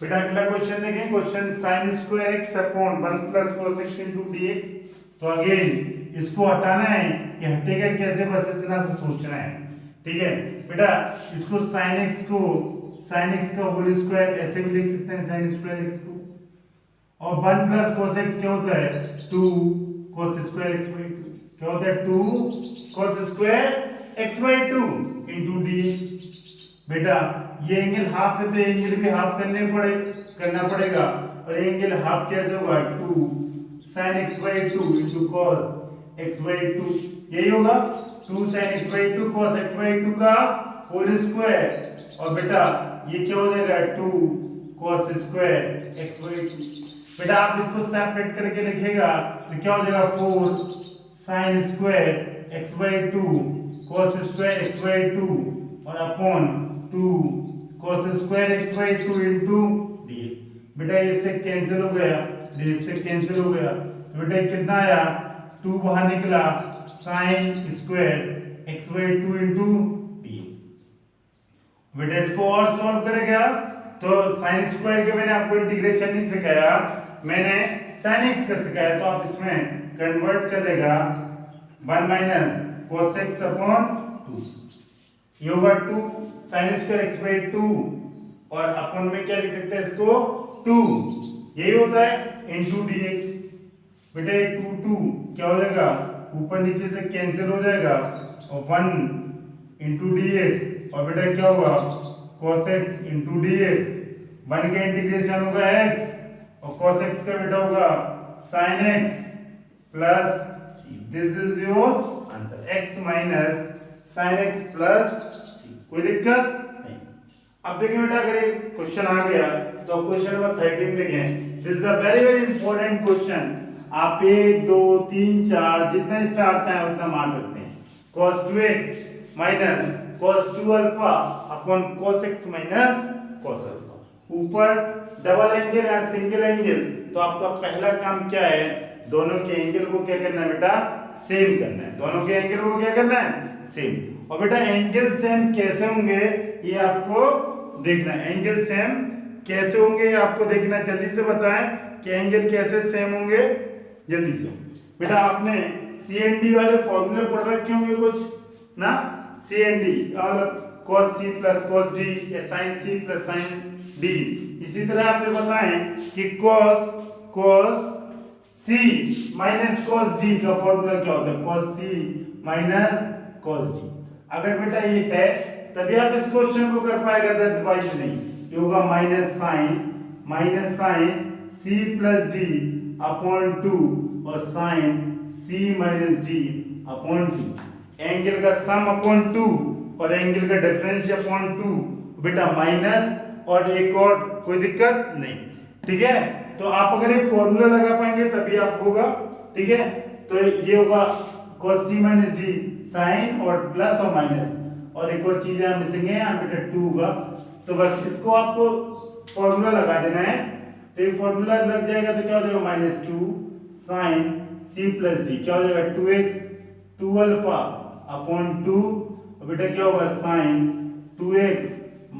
बेटा अगला क्वेश्चन देखें। Question sin square x upon 1 plus cos x into dx। तो अगेन इसको हटाना है, ये हटेगा कैसे बस इतना सा सोचना है। ठीक है बेटा, इसको sin x का होल स्क्वायर ऐसे भी लिख सकते हैं sin स्क्वायर x को, और 1 प्लस cos x क्या होता है 2 cos स्क्वायर x by 2, क्या होता है 2 cos square x by 2 into dx। बेटा ये एंगल हाफ है तो एंगल भी हाफ करना पड़ेगा, और एंगल हाफ कैसे होगा 2 sin x by 2 into cos x by 2, यही होगा 2 sin x by 2 cos x by 2 का होल स्क्वायर, और बेटा ये क्या हो जाएगा 2 cos स्क्वायर x by 2। बेटा आप इसको सेपरेट करके लिखेगा तो क्या हो जाएगा 4 sin square x by 2 cos square x by 2 और upon 2 cos square x by 2 into dx। बेटा इससे कैंसिल हो गया, इससे कैंसिल हो गया, बेटा कितना आया 2 बाहर निकला sin square x by 2 into dx। बेटा इसको और सॉल्व करेगा तो sin स्क्वायर के मैंने आपको इंटीग्रेशन नहीं सिखाया, मैंने sin x का सिखाया, तो आप इसमें कन्वर्ट कर लेगा 1 माइनस cos x अपॉन 2, ये होगा 2 sin स्क्वायर x by 2 और अपन में क्या लिख सकते हैं इसको 2, यही होता है into dx। बेटा ये 2 क्या हो जाएगा ऊपर नीचे से कैंसिल हो जाएगा और 1 into dx, और बेटा क्या होगा cos x into dx, 1 का इंटीग्रेशन होगा x और cos x का बेटा होगा sin x plus c। This is your answer, x minus sin x plus c। कोई दिक्कत नहीं। अब देखिए बेटा अगर एक क्वेश्चन आ गया तो क्वेश्चन नंबर 13 देखें। This is a very very important question. आप 1 2 3 4 जितने स्टार चाहे उतना मार सकते हैं। cos 2x minus cos 2 alpha upon cos x minus cos alpha. ऊपर डबल एंगल या सिंगल एंगल, तो आपका पहला काम क्या है, दोनों के एंगल को क्या करना है बेटा सेम करना है, दोनों के एंगल को क्या करना है सेम। और बेटा एंगल सेम कैसे होंगे ये आपको देखना है, एंगल सेम कैसे होंगे ये आपको देखना है। जल्दी से बताएं कि एंगल कैसे सेम होंगे, जल्दी से। बेटा आपने CND वाले फॉर्मूले पढ़ रखे होंगे कुछ ना, CND मतलब cos c plus cos d या sin c plus sin d। इसी तरह आपने बताएं कि cos c minus cos d का फॉर्मूला क्या होता है, cos c minus cos d। अगर बेटा ये है तभी आप इस क्वेश्चन को कर पाएगा, अदरवाइज नहीं। ये होगा minus sine c plus d upon 2 और sine c minus d upon 2। Angle का सम अपॉन 2 और एंगल का डिफरेंस अपॉन 2, बेटा माइनस और एक और, कोई दिक्कत नहीं। ठीक है, तो आप अगर ये फॉर्मूला लगा पाएंगे तभी आप होगा। ठीक है, तो ये होगा cos c minus d sine और प्लस और माइनस, और एक और चीज यहाँ मिसिंग है, यहाँ बेटा 2 होगा। तो बस इसको आपको फॉर्मूला लगा देना है, तो ये फॉर्मूला लग जाएगा तो क्या हो जाएगा minus 2 sine c plus d, क्या हो जाएगा 2x 2 अल्फा अपॉन 2, और बेटा क्या होगा sign 2x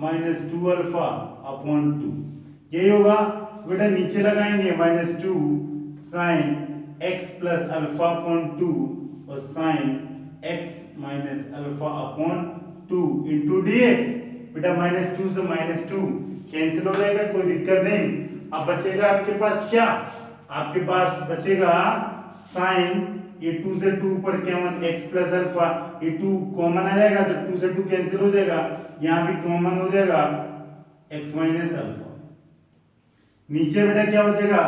minus 2 alpha upon 2, यही होगा। बेटा नीचे लगाएंगे minus 2 sine x plus alpha upon 2 और sine x minus alpha upon 2 into dx। बेटा माइनस 2 से माइनस 2 कैंसिल हो जाएगा, कोई दिक्कत नहीं। अब बचेगा आपके पास क्या, आपके पास बचेगा साइन, ये 2 से 2 पर कॉमन x प्लस अल्फा, ये 2 कॉमन आ जाएगा तो 2 से 2 कैंसिल हो जाएगा, यहाँ भी कॉमन हो जाएगा x माइनस अल्फा। नीचे बेटा क्या बचेगा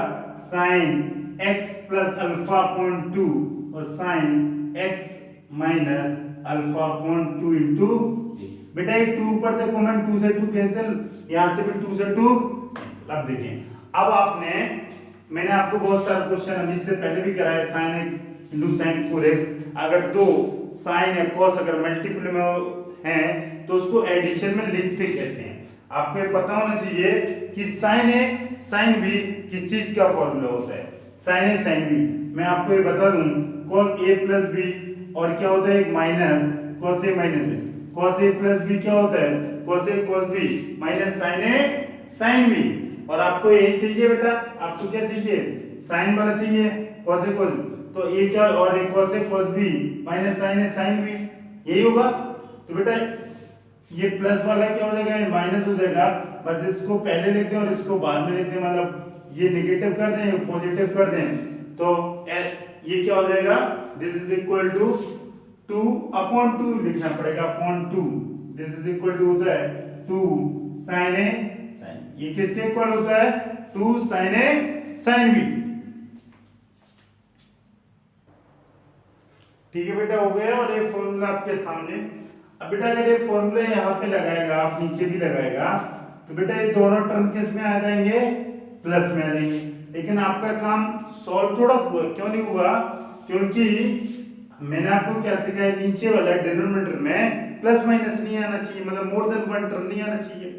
sine x plus alpha upon 2 और sine x minus alpha upon 2 into. बेटा ये 2 ऊपर से कॉमन, 2 से 2 कैंसिल, यहाँ से भी 2 से 2 कैंसिल। अब देखिए, अब मैंने आपको बहुत सारे क्वेश्चन अभी से पहले भी कराया, sin x into sine 4x। अगर दो साइन या कॉस अगर मल्टीपल में है तो उसको एडिशन में लिखते कैसे हैं, आपको ये पता होना चाहिए कि साइन ए साइन बी किस चीज का फॉर्मूला होता है, साइन ए साइन बी। मैं आपको ये बता दूं cos a प्लस बी, और क्या होता है एक minus cos a minus B, cos a plus B क्या होता है cos a cos b minus sin a sin b। और आपको यही चाहिए बेटा, आपको क्या चाहिए, साइन वाला चाहिए, cos a cos, तो ये क्या, और एक cos a cos b minus sine है साइन b, यही होगा। तो बेटा ये प्लस वाला क्या हो जाएगा, ये माइनस हो जाएगा, बस इसको पहले लिख दें और इसको बाद में लिख दें, मतलब ये नेगेटिव कर दें, ये पॉजिटिव कर दें, तो ये क्या हो जाएगा, दिस इज इक्वल टू 2/2 लिखना पड़ेगा, upon 2, this is equal to होता है 2 sin a sin, ये किसके इक्वल होता है, 2 sin a sin b। ठीक है बेटा, हो गया, और ये फॉर्मूला आपके सामने। अब बेटा अगर ये फॉर्मूला यहाँ पे लगाएगा, आप नीचे भी लगाएगा, तो बेटा ये दोनों टर्म किस में आ जाएंगे, प्लस में आ जाएंगे। लेकिन आपका काम सॉल्व थोड़ा हुआ, क्यों नहीं हुआ, क्योंकि मैंने आपको क्या सिखाया, नीचे वाला डिनोमिनेटर में प्लस माइनस नहीं आना चाहिए, मतलब मोर देन वन टर्म नहीं आना चाहिए।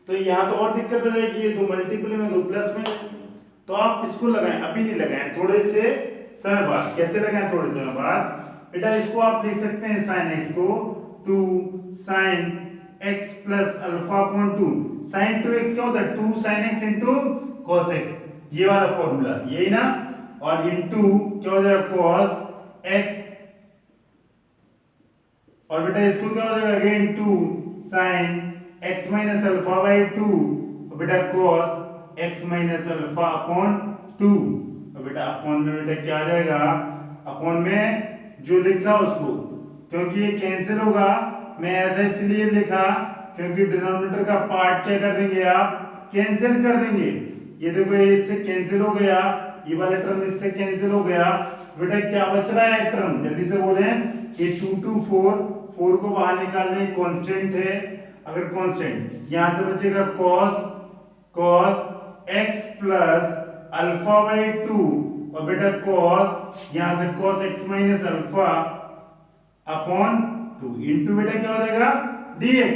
तो यहाँ तो और दिक्कत आ जाएगी, ये दो मल्टीपल में दो प्लस में, तो आप इसको लगाएं, अभी नहीं लगाएं, थोड़े से समय बाद। कैसे लगाएं, थोड़े समय बाद बेटा इसको आप लिख सकते हैं sin x को 2 sin x plus alpha upon 2, sin 2x क्या होता है, 2 sin x into cos x, ये वाला फॉर्मूला यही ना, और इंटू क्या हो जाएगा cos x, और बेटा इसको क्या हो जाएगा again 2 sin x minus alpha by 2, और बेटा cos x minus alpha upon 2, और बेटा अपॉन में बेटा क्या आ जाएगा, अपॉन में जो लिखा उसको, क्योंकि ये कैंसिल होगा, मैं ऐसा इसलिए लिखा क्योंकि डिनोमिनेटर का पार्ट क्या कर देंगे आप, कैंसिल कर देंगे। ये देखो ये इससे कैंसिल हो गया, ये वाला टर्म इससे कैंसिल हो गया, बेटा क्या बच रहा है टर्म, जल्दी से बोले, ये 2 2 4 को बाहर निकाल दें, कांस्टेंट है, अगर कांस्टेंट यहां से बचेगा cos x plus alpha by 2, और बेटा cos यहां से cos x minus alpha upon 2 into बेटा क्या हो जाएगा dx।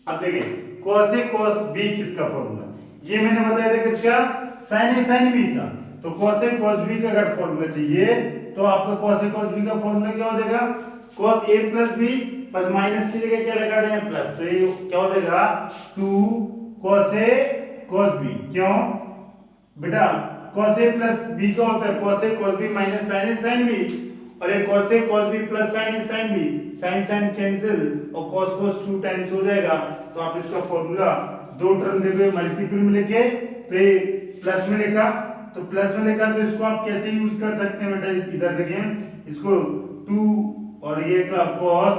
अब देखिए cos a cos b किसका फॉर्मूला, ये मैंने बताया था किसका, sin a sin b का, तो cos a cos b का अगर फॉर्मूला चाहिए तो आपका cos a cos b का फॉर्मूला क्या हो जाएगा, cos a प्लस b, बस माइनस की जगह क्या लगा दें प्लस, तो ये क्या हो जाएगा 2 cos a cos b, क्यों बेटा cos a प्लस b का होता है cos a cos b minus sin a sin b, और ये cos a cos b plus sin a sin b, sin cancel और cos 2 टाइम्स हो जाएगा, तो आप इसका फॉर्मूला दो टर्म देके मल्टीपल में लेके तो ये प्लस में लिखा, तो प्लस में लिखा, तो इसको आप कैसे यूज कर सकते हैं बेटा, इधर देखें इसको 2 और ये का cos,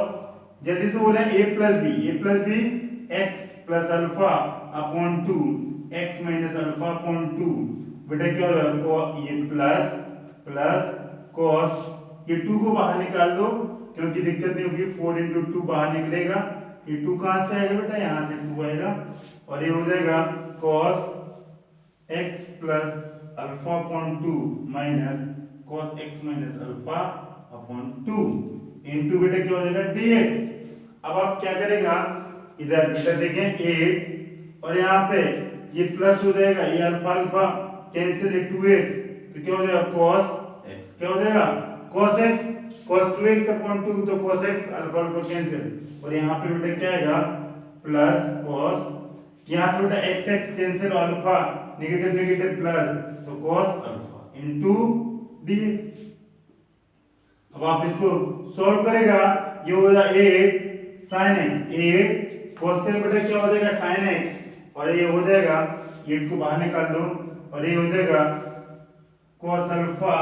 जल्दी से बोले a plus b x plus alpha upon 2 x minus alpha upon 2, बेटा क्या हो जाएगा, ये प्लस प्लस cos, ये 2 को बाहर निकाल दो क्योंकि दिक्कत नहीं होगी, 4 इंटू 2 बाहर निकलेगा, ये 2 कहां से आएगा बेटा, यहां से 2 आएगा, और ये हो जाएगा cos x plus alpha upon 2 minus cos x minus alpha upon 2 into बेटा क्या हो जाएगा dx। अब आप क्या करेगा, इधर देखें 8 और यहाँ पे ये प्लस हो जाएगा, ये अल्फा अल्फा कैंसिल है 2x, तो क्या हो जाएगा cos x, क्या हो जाएगा cos x, cos 2x upon 2, तो cos x alpha alpha cancel, और यहाँ पे बेटा क्या आएगा प्लस cos, यहाँ से बेटा x x cancel, alpha negative negative plus, तो cos अल्फा इनटू dx। अब आप इसको सॉल्व करेगा, ये हो जाएगा 8 sin x, 8 cos के बेटा क्या हो जाएगा sin x, और ये हो जाएगा 8 को बाहर निकाल दो, और ये हो जाएगा cos alpha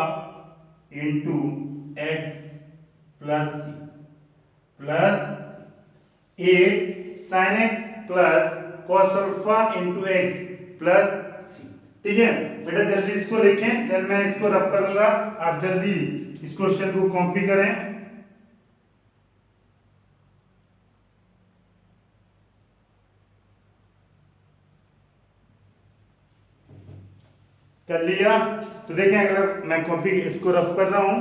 into x plus c plus 8 sin x plus cos alpha into x plus c। ठीक है बेटा, जल्दी इसको लिखें, फिर मैं इसको रब करूंगा, आप जल्दी इस क्वेश्चन को कॉपी करें। कर लिया, तो देखें अगर मैं कॉपी इसको रब कर रहा हूं,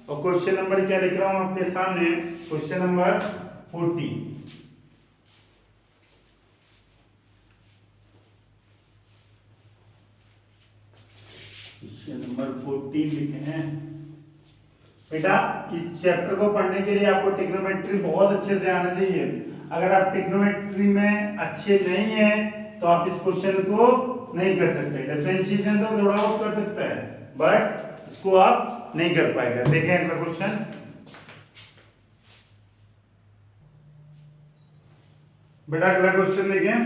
और क्वेश्चन नंबर क्या लिख रहा हूं आपके सामने, क्वेश्चन नंबर 40। क्वेश्चन नंबर 40 लिखे हैं बेटा। इस चैप्टर को पढ़ने के लिए आपको ट्रिग्नोमेट्री बहुत अच्छे से आना चाहिए। अगर आप ट्रिग्नोमेट्री में अच्छे नहीं हैं तो आप इस क्वेश्चन को नहीं कर सकते। डिफरेंशिएशन तो थोड़ा बहुत कर सकता है बट इसको आप नहीं कर पाएगा। देखें अगला क्वेश्चन। बेटा अगला क्वेश्चन देखें,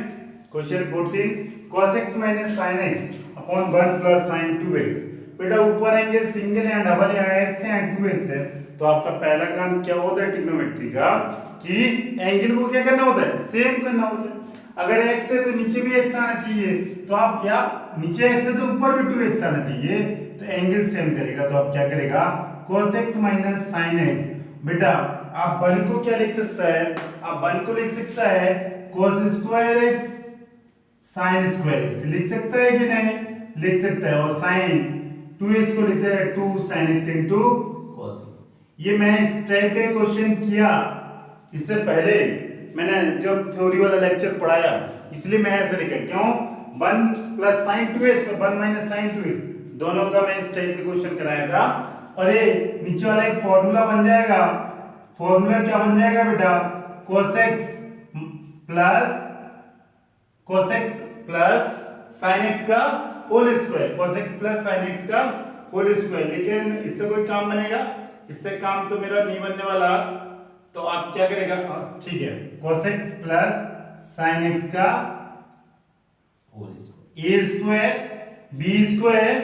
question 14 cos x minus sin x upon 1 plus sin 2x। बेटा ऊपर एंगल सिंगल है, डबल है, x है, 2x है, तो आपका पहला काम क्या होता है ट्रिग्नोमेट्री का कि एंगल को क्या करना होता है, सेम करना होता है। अगर x है तो नीचे भी x आना चाहिए, तो आप या नीचे x है तो ऊपर भी 2x आना चाहिए, तो एंगल सेम करेगा। तो आप क्या करेगा, cos x minus sin x। बेटा आप 1 को क्या लिख सकता है, आप 1 को लिख सकता है cos square x sin square x, लिख सकता है कि नहीं, लिख सकता है। और sin 2x को लिखता है 2 sin x into cos x। ये मैं इस टाइप का क्वेश्चन किया इससे पहले, मैंने जब थ्योरी वाला लेक्चर पढ़ाया, इसलिए मैं ऐसे लिखा। क्यों, 1 प्लस sin 2x और 1 माइनस sin 2x दोनों का मैं इस टाइप के क्वेश्चन कराया था। और ये नीचे वाला एक फॉर्मूला बन जाएगा, फॉर्मूला क्या बन जाएगा बेटा, cos x plus sin x का whole square, cos x plus sin x का होल स्क्वायर। लेकिन इससे कोई काम बनेगा, इससे काम तो मेरा नहीं बनने वाला। तो आप क्या करेगा, ठीक है, cos x plus sin x का whole square, a square b square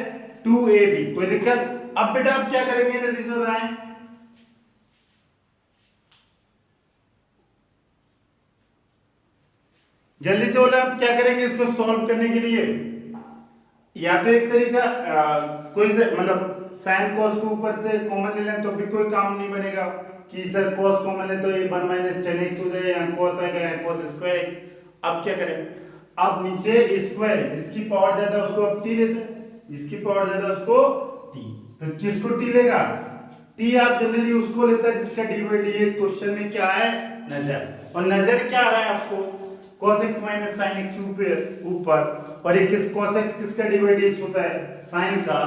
2ab। कोई दिक्कत। अब बेटा आप क्या करेंगे, जल्दी से बताएं। जल्दी से बोले आप क्या करेंगे इसको सॉल्व करने के लिए। या तो एक तरीका कोई मतलब sin cos को ऊपर से कॉमन ले लें तो भी कोई काम नहीं बनेगा कि सर cos कॉमन ले तो ये 1 माइनस tan x हो जाए, या cos आएगा या cos स्क्वायर x। अब क्या करें, अब नीचे स्क्वायर है, जिसकी पावर ज्यादा उसको अब t लेते हैं, जिसकी पावर ज्यादा उसको t। तो किसको t लेगा, t आप जनरली उसको लेता है जिसका d/dx क्वेश्चन में क्या है, नजर। और नजर क्या आ रहा है आपको, cos x minus sin x ऊपर, और ये किस cos x किसका d/dx होता है, sin का,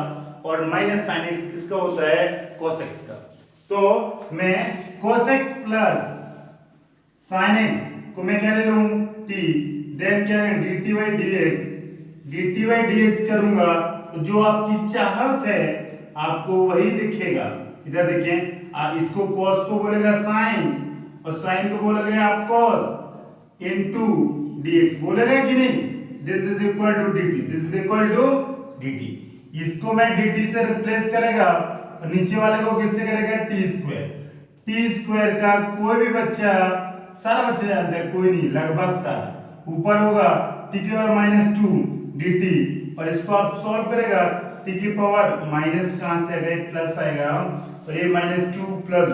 और माइनस sin x किसका होता है, cos x का। तो मैं cos x plus sin x को मैं क्या ले लूं, t, देन क्या है dt/dx करूंगा तो जो आपकी चाहत है आपको वही दिखेगा। इधर देखें, इसको cos को बोलेगा sin और sin को बोलेगा आप cos इनटू dx बोलेगा कि नहीं। This is equal to dt, this is equal to dt। इसको मैं dt से रिप्लेस करेगा और नीचे वाले को किससे करेगा, t स्क्वायर। t स्क्वायर का कोई भी बच्चा, सारा बच्चा जानता है, कोई नहीं लगभग सारा, ऊपर होगा t की पावर -2 dt, और इसको आप सॉल्व करेगा t की पावर माइनस कहां से आएगा, प्लस आएगा, और ये -2 प्लस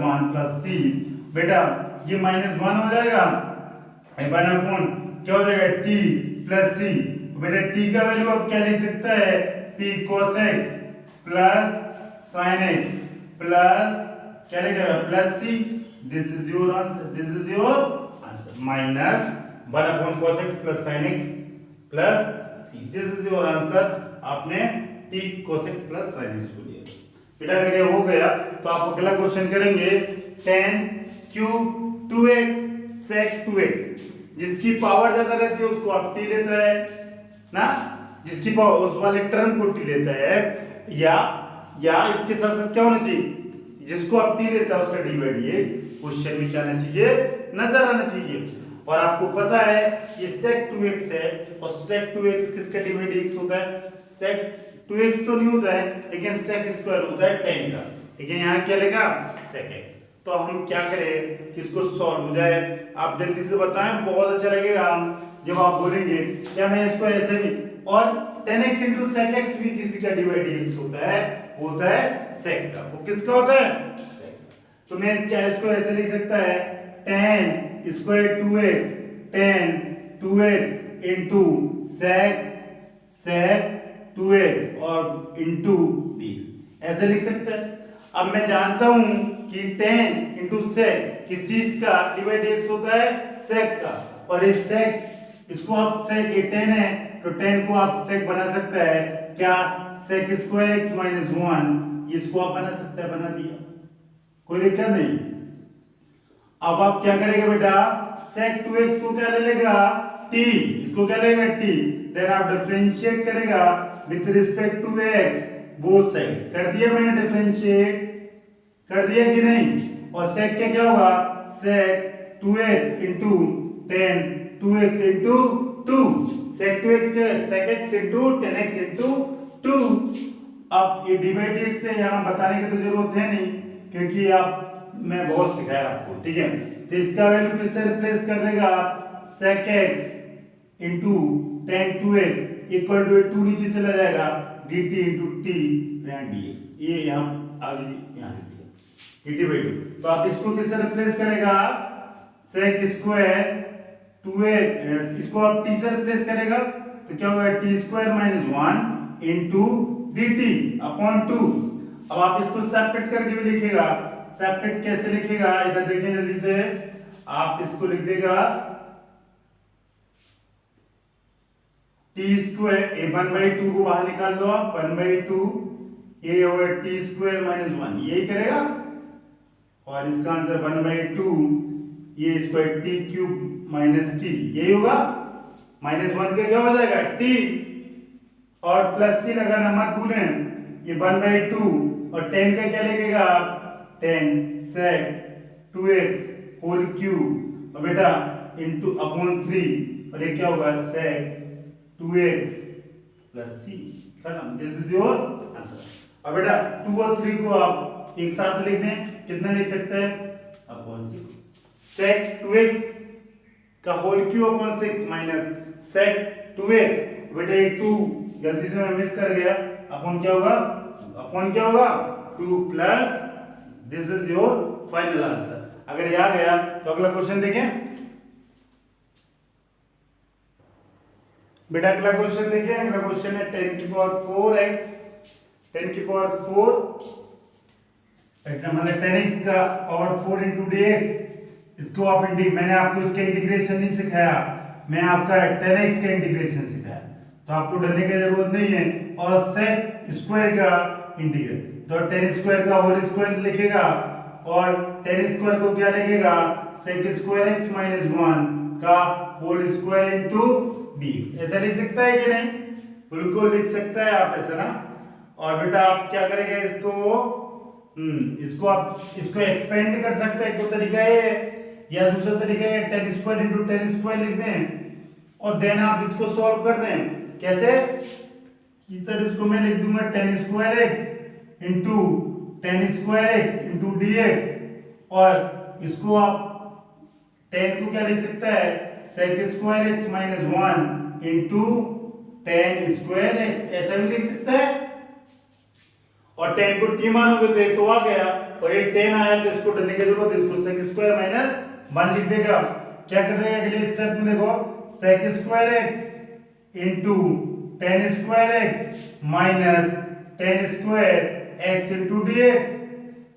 1 प्लस c। बेटा ये -1 हो जाएगा, 1 क्या हो जाएगा, t प्लस c। बेटा t का वैल्यू अब क्या लिख सकता है, t cos x plus sin x plus क्या लिखेगा, plus c। This is your answer, this is your answer, minus 1 cos x plus sin x plus c। This is your answer. आपने t cos x plus sin x को लिया। बेटा अगर ये हो गया तो आप अगला क्वेश्चन करेंगे, tan cube 2x sec 2x। जिसकी पावर ज्यादा रहती है उसको आप t लेता है ना, जिसकी पावर उस वाले टर्म को t लेता है, या इसके साथ साथ क्या होना चाहिए, जिसको आप t लेता है उसका d/dx क्वेश्चन में क्या आना चाहिए, नजर आना चाहिए। और आपको पता है ये sec 2x है, और sec 2x किसका d/dx होता है, sec 2x तो नहीं होता है, लेकिन sec स्क्वायर होता है tan का, लेकिन यहाँ क्या लेगा, sec x। तो हम क्या करें कि इसको सॉल्व हो जाए। आप जल्दी से बताएं, बहुत अच्छा लगेगा जब आप बोलेंगे क्या मैं इसको ऐसे भी, और tan x into sec x भी किसी का d/dx होता है sec का। वो किसका होता है, sec का। तो मैं क्या इसको ऐसे लिख सकता है, tan square 2x into sec 2x और into dx, ऐसे लिख सकते हैं। अब मैं जानता हूं कि tan into sec किस चीज का d/dx होता है, sec का, और इस sec इसको आप sec, ये tan है तो tan को आप sec बना सकता है क्या, sec स्क्वायर x माइनस 1, इसको आप बना सकता है, बना दिया, कोई दिक्कत नहीं। अब आप क्या करेंगे बेटा, sec 2x को क्या ले लेगा, t, इसको क्या लगेगा t, देन आप डिफरेंशिएट करेगा with respect to x both side. कर दिया मैंने डिफरेंशिएट, कर दिया कि नहीं। और sec का क्या होगा, sec 2x into 10 2x into 2, sec 2x के sec x into 10x into 2। अब ये dy dx से यहाँ बताने की तो जरूरत है नहीं क्योंकि आप मैं बहुत सिखाया आपको, ठीक है। तो इसका वैल्यू किससे रिप्लेस कर देगा आप, sec x into 10 2x equal to 2 नीचे चला जाएगा dt into t dx, ये यहाँ आगे यहाँ लिख दिया dt by 2। तो आप इसको किससे रिप्लेस करेगा, sec स्क्वायर 2x, इसको आप t से रिप्लेस करेगा तो क्या होगा t square minus 1 into dt upon 2। अब आप इसको सेपरेट करके भी लिखेगा, सेपरेट कैसे लिखेगा इधर देखें जल्दी से, आप इसको लिख देगा t स्क्वायर, ये 1/2 को बाहर निकाल दो आप, 1/2 ये होगा t स्क्वायर माइनस 1, यही करेगा। और इसका आंसर 1/2 ये square t cube minus t, यही होगा। माइनस 1 का क्या हो जाएगा t और प्लस c लगाना मत भूलें, ये 1/2 और 10 का क्या लगेगा आप, 10 sec 2x होल क्यूब और बेटा इनटू अपॉन 3 और ये क्या होगा sec 2x प्लस c, खत्म। This is your answer. अब बेटा 2 और 3 को आप एक साथ लिख दें, कितना लिख सकते हैं, अपॉन 6 sec 2x का whole cube upon 6 minus sec 2x, बेटा ये 2 गलती से मैं मिस कर गया, अपॉन क्या होगा, अपॉन क्या होगा 2 plus, this is your final answer. अगर ये आ गया तो अगला क्वेश्चन देखें बेटा, अगला क्वेश्चन देखिए। अगला क्वेश्चन है 10 की पावर 4x, 10 की पावर 4 मतलब 10x का पावर 4 इंटू dx, इसको आप मैंने आपको इसका इंटीग्रेशन नहीं सिखाया, मैं आपका 10x का इंटीग्रेशन सिखाया, तो आपको डरने की जरूरत नहीं है। और sec स्क्वायर का इंटीग्रल, तो 10 स्क्वायर का होल स्क्वायर लिखेगा और 10 स्क्वायर को क्या लिखेगा, sec स्क्वायर x माइनस 1 का होल स्क्वायर इंटू dx, ऐसा लिख सकता है कि नहीं, बिल्कुल लिख सकता है आप ऐसा ना। और बेटा आप क्या करेंगे इसको आप इसको एक्सपेंड कर सकते हैं, एक तरीका है या दूसरा तरीका है 10 स्क्वायर इंटू 10 स्क्वायर लिख दें और देन आप इसको सॉल्व कर दें। कैसे कि सर इसको मैं लिख दूंगा 10 square x into 10 square x into dx, और इसको आप 10 को क्या लिख सकता है sec square x minus 1 into 10 square x, ऐसा भी लिख सकता है। और 10 को t मानोगे तो ये तो आ गया, और ये 10 आया तो इसको डालने की जरूरत है, इसको sec स्क्वायर माइनस 1 लिख देगा। क्या कर देगा अगले स्टेप में, देखो sec square x into 10 square x minus 10 square x into dx,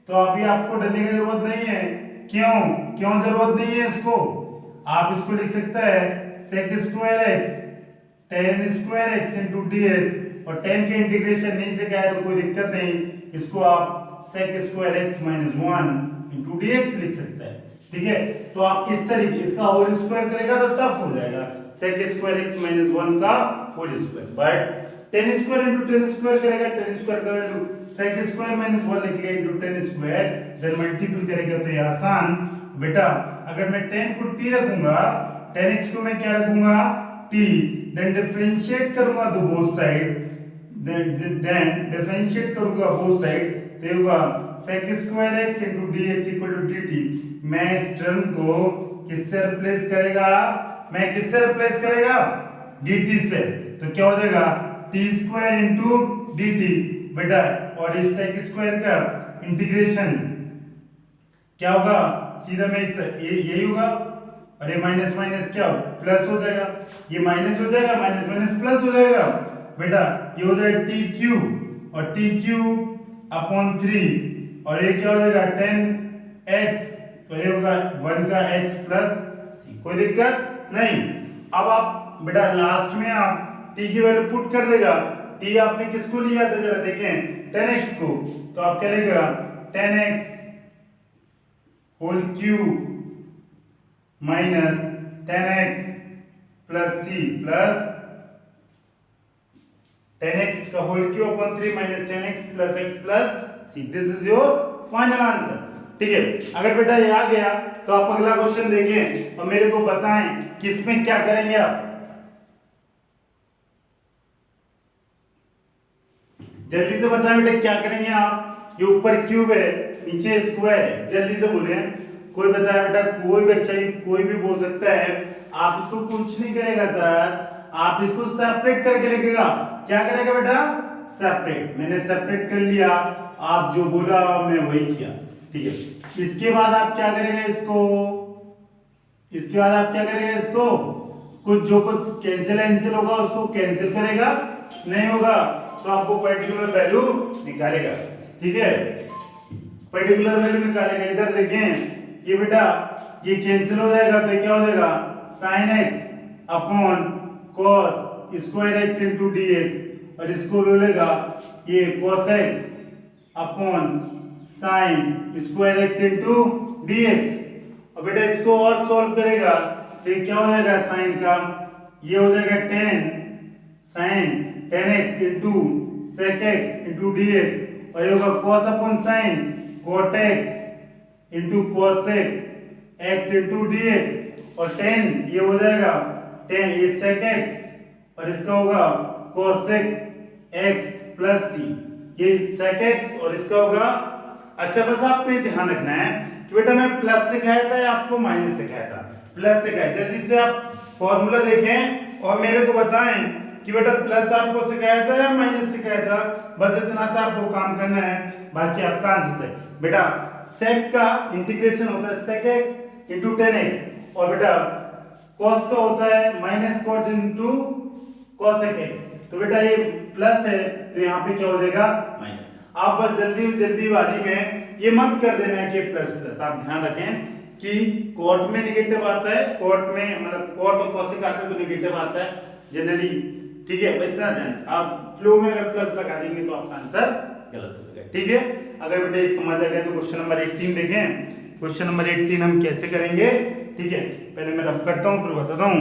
तो अभी आपको डालने की जरूरत नहीं है। क्यों क्यों जरूरत नहीं है इसको, आप इसको लिख सकता है sec square x 10 square x into dx, और 10 के इंटीग्रेशन नहीं से क्या है तो कोई दिक्कत नहीं, इसको आप sec square x minus 1 into dx लिख सकता है, ठीक है। तो आप इस तरीके इसका होल स्क्वायर करेगा तो टफ हो जाएगा, sec स्क्वायर x माइनस 1 का whole square, but 10 square into 10 square करेगा, 10 स्क्वायर का वैल्यू sec स्क्वायर माइनस 1 लिखेगा इंटू 10 स्क्वायर, देन मल्टीपल करेगा तो ये आसान। बेटा अगर मैं 10 को t रखूंगा, 10x को मैं क्या रखूंगा t, देन डिफरेंशिएट करूंगा तो बोथ साइड, देन डिफरेंशिएट करूंगा बोथ साइड तो ये होगा sec square x into dx equal to dt। मैं इस टर्म को किससे रिप्लेस करेगा, मैं किससे रिप्लेस करेगा dt से, तो क्या हो जाएगा t स्क्वायर into dt बेटा, और इस sec स्क्वायर का इंटीग्रेशन क्या होगा, सीधा में यही होगा, और ये माइनस माइनस क्या प्लस हो जाएगा, ये माइनस हो जाएगा, माइनस माइनस प्लस हो जाएगा बेटा, ये हो जाएगा टी क्यूब और टी क्यूब अपॉन 3, और ये क्या हो जाएगा 10x, तो ये होगा 1 का x प्लस c, कोई दिक्कत नहीं। अब आप बेटा लास्ट में आप t की वैल्यू पुट कर देगा, t आपने किसको लिया था जरा देखें 10x को, तो आप क्या लिखेगा 10x whole cube minus 10x plus C plus 10x का whole cube upon 3 minus 10x plus x plus C. This is your final answer. ठीक है, अगर बेटा ये आ गया तो आप अगला क्वेश्चन देखें और मेरे को बताएं कि इसमें क्या करेंगे आप। जल्दी से बताएं बेटा क्या करेंगे आप। ये ऊपर क्यूब है, नीचे स्क्वायर है, जल्दी से बोले। कोई बताया बेटा, कोई भी अच्छा कोई भी बोल सकता है। आप इसको कुछ नहीं करेगा सर, आप इसको सेपरेट करके लिखेगा। क्या करेगा बेटा? सेपरेट। मैंने सेपरेट कर लिया, आप जो बोला मैं वही किया। ठीक है, इसके बाद आप क्या करेगा इसको, इसके बाद आप क्या करेगा इसको, कुछ जो कुछ कैंसिल होगा उसको कैंसिल करेगा, नहीं होगा तो आपको पर्टिकुलर वैल्यू निकालेगा। ठीक है, पर्टिकुलर वैल्यू निकालेगा। इधर देखें ये बेटा, ये कैंसिल हो जाएगा तो क्या हो जाएगा, sin x upon cos square x into dx, और इसको बोलेगा ये cos x upon sin square x into dx। और बेटा इसको और सॉल्व करेगा तो ये क्या हो जाएगा, sin का ये हो जाएगा 10 sin 10x into sec x into dx, और ये होगा cos upon sin cot x into cosec x into dx, और 10 ये हो जाएगा 10 ये sec x, और इसका होगा cosec x प्लस c, ये sec x और इसका होगा। अच्छा बस आपको ये ध्यान रखना है कि बेटा मैं प्लस सिखाया था या आपको माइनस सिखाया था? प्लस सिखाया। जल्दी से आप फॉर्मूला देखें और मेरे को बताएं कि बेटा प्लस आपको सिखाया था या माइनस सिखाया था। बस इतना सा आपको काम करना है, बाकी आपका आंसर है। बेटा sec का इंटीग्रेशन होता है sec x इंटू 10x, और बेटा cos का होता है minus cot into cosec x। तो बेटा ये प्लस है तो यहाँ पे क्या हो जाएगा, माइनस। आप बस जल्दीबाजी में ये मत कर देना कि प्लस प्लस। आप ध्यान रखें कि cot में नेगेटिव आता है, cot में मतलब cot और cosec आता है तो नेगेटिव आता है जनरली। ठीक है, इतना ध्यान। आप फ्लो में अगर प्लस लगा देंगे तो आपका आंसर गलत हो जाएगा। ठीक है, अगर बेटा ये समझ आ गया तो क्वेश्चन नंबर 18 देखें। क्वेश्चन नंबर 18 हम कैसे करेंगे। ठीक है, पहले मैं रफ करता हूं फिर बताता हूं।